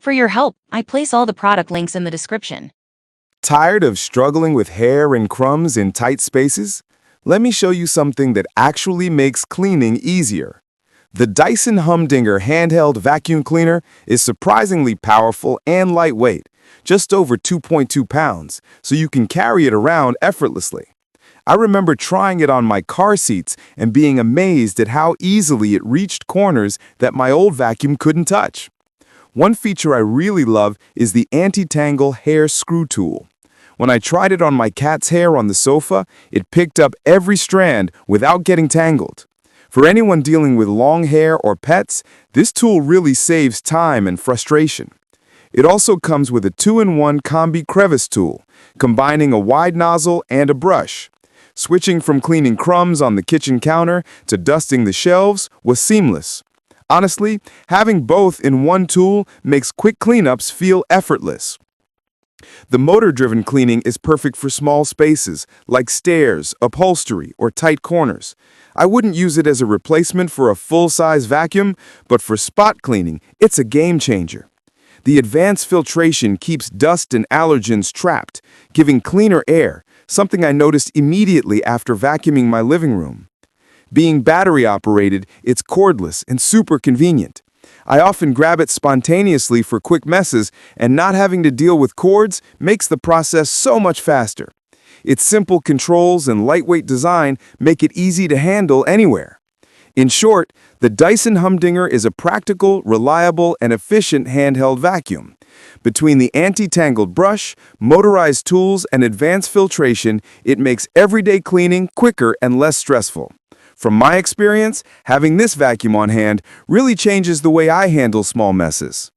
For your help, I place all the product links in the description. Tired of struggling with hair and crumbs in tight spaces? Let me show you something that actually makes cleaning easier. The Dyson Humdinger handheld vacuum cleaner is surprisingly powerful and lightweight, just over 2.2 pounds, so you can carry it around effortlessly. I remember trying it on my car seats and being amazed at how easily it reached corners that my old vacuum couldn't touch. One feature I really love is the Anti-Tangle hair screw tool. When I tried it on my cat's hair on the sofa, it picked up every strand without getting tangled. For anyone dealing with long hair or pets, this tool really saves time and frustration. It also comes with a 2-in-1 combi crevice tool, combining a wide nozzle and a brush. Switching from cleaning crumbs on the kitchen counter to dusting the shelves was seamless. Honestly, having both in one tool makes quick cleanups feel effortless. The motor-driven cleaning is perfect for small spaces like stairs, upholstery, or tight corners. I wouldn't use it as a replacement for a full-size vacuum, but for spot cleaning, it's a game changer. The advanced filtration keeps dust and allergens trapped, giving cleaner air, something I noticed immediately after vacuuming my living room. Being battery-operated, it's cordless and super convenient. I often grab it spontaneously for quick messes, and not having to deal with cords makes the process so much faster. Its simple controls and lightweight design make it easy to handle anywhere. In short, the Dyson Humdinger is a practical, reliable, and efficient handheld vacuum. Between the anti-tangled brush, motorized tools, and advanced filtration, it makes everyday cleaning quicker and less stressful. From my experience, having this vacuum on hand really changes the way I handle small messes.